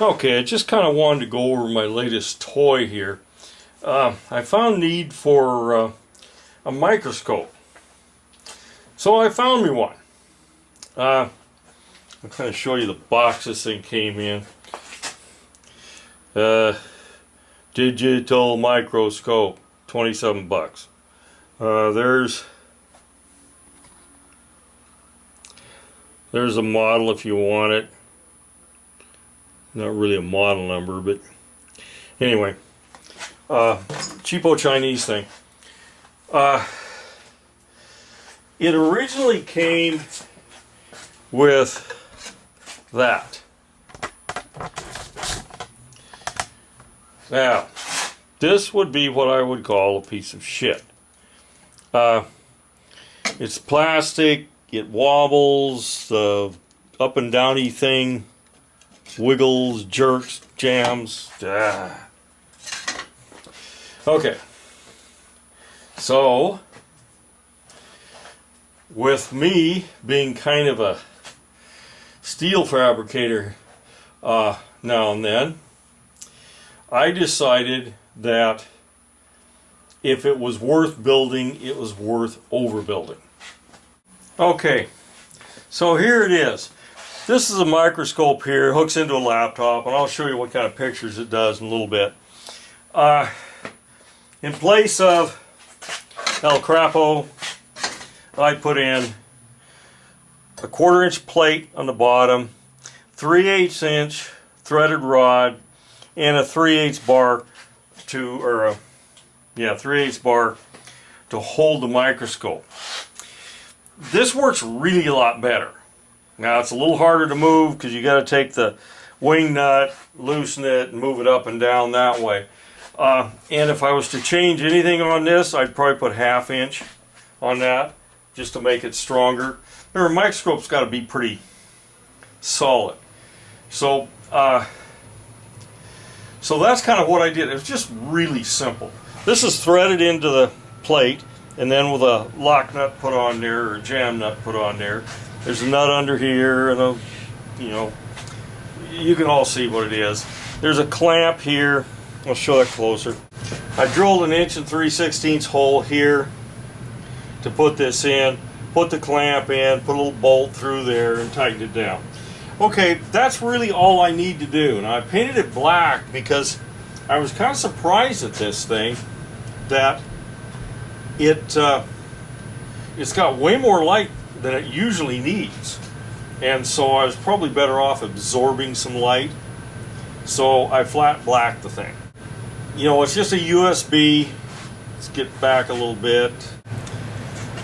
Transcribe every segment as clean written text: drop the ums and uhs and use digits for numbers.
Okay, I just kind of wanted to go over my latest toy here. I found need for a microscope. So I found me one. I'll kind of show you the box this thing came in. Digital microscope, 27 bucks. There's a model if you want it. Not really a model number, but anyway, cheapo Chinese thing. It originally came with that. Now, this would be what I would call a piece of shit. It's plastic, it wobbles, the up and downy thing wiggles, jerks, jams. Okay, so with me being kind of a steel fabricator now and then, I decided that if it was worth building, it was worth overbuilding. Okay, so here it is. This is a microscope here, hooks into a laptop, and I'll show you what kind of pictures it does in a little bit. In place of El Crapo, I put in a 1/4 inch plate on the bottom, 3/8 inch threaded rod, and a 3/8 bar to, or a, yeah, 3/8 bar to hold the microscope. This works really a lot better. Now it's a little harder to move because you got to take the wing nut, loosen it, and move it up and down that way. And if I was to change anything on this, I'd probably put 1/2 inch on that just to make it stronger. Remember, microscope's got to be pretty solid. So, so that's kind of what I did. It was just really simple. This is threaded into the plate, and then with a lock nut put on there, or a jam nut put on there. There's a nut under here, and a, you know, you can all see what it is. There's a clamp here. I'll show that closer. I drilled an 1 3/16 hole here to put this in, put the clamp in, put a little bolt through there, and tighten it down. Okay, that's really all I need to do. Now I painted it black because I was kind of surprised at this thing that it's got way more light than it usually needs, and so I was probably better off absorbing some light, so I flat blacked the thing. You know, it's just a USB. Let's get back a little bit.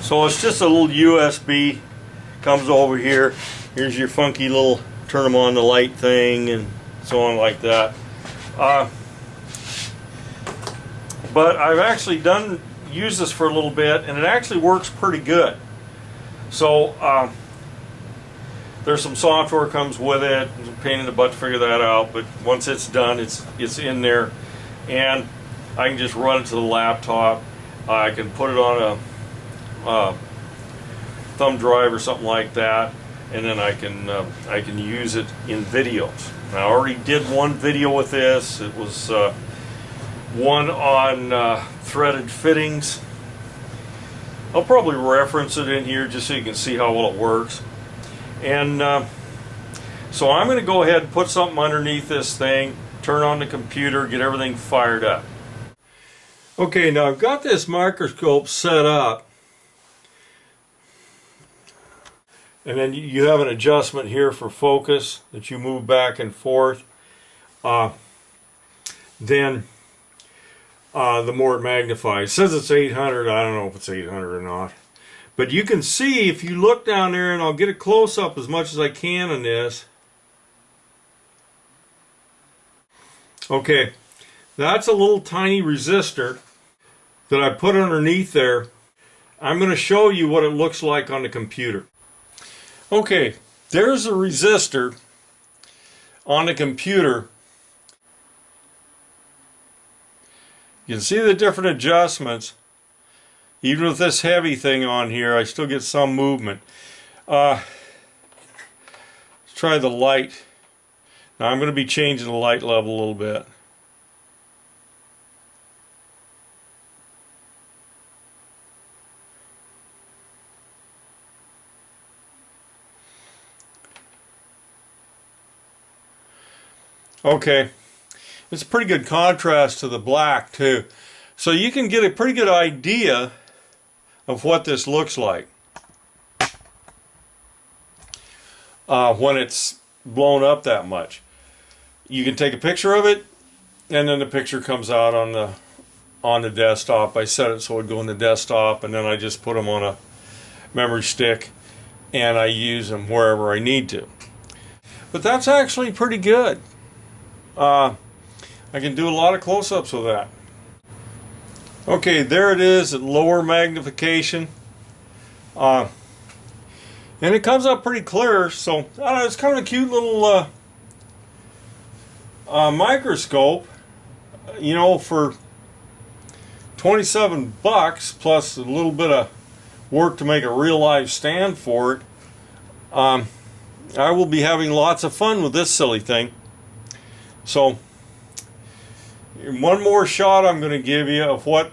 So it's just a little USB, comes over here. Here's your funky little turn them on the light thing and so on like that. But I've actually used this for a little bit, and it actually works pretty good. So there's some software comes with it. It's a pain in the butt to figure that out, but once it's done, it's in there, and I can just run it to the laptop. I can put it on a thumb drive or something like that, and then I can use it in videos. I already did one video with this. It was one on threaded fittings. I'll probably reference it in here just so you can see how well it works. And so I'm going to go ahead and put something underneath this thing, turn on the computer, get everything fired up. Okay, now I've got this microscope set up, and then you have an adjustment here for focus that you move back and forth. Then the more it magnifies. It says it's 800. I don't know if it's 800 or not. But you can see if you look down there, and I'll get a close-up as much as I can on this. Okay, that's a little tiny resistor that I put underneath there. I'm going to show you what it looks like on the computer. Okay, there's a resistor on the computer. You can see the different adjustments. Even with this heavy thing on here, I still get some movement. Let's try the light. Now I'm going to be changing the light level a little bit. Okay, it's a pretty good contrast to the black too. So you can get a pretty good idea of what this looks like when it's blown up that much. You can take a picture of it, and then the picture comes out on the desktop. I set it so it would go in the desktop, and then I just put them on a memory stick, and I use them wherever I need to. But that's actually pretty good. I can do a lot of close-ups with that. Okay, there it is at lower magnification. And it comes up pretty clear, so it's kind of a cute little microscope. You know, for $27 plus a little bit of work to make a real live stand for it, I will be having lots of fun with this silly thing. So, one more shot I'm going to give you of what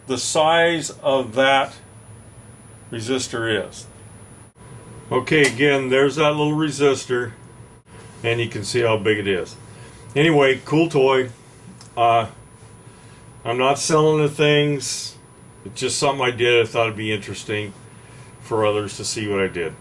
the size of that resistor is. Okay, again, there's that little resistor, and you can see how big it is. Anyway, cool toy. I'm not selling the things. It's just something I did. I thought it'd be interesting for others to see what I did.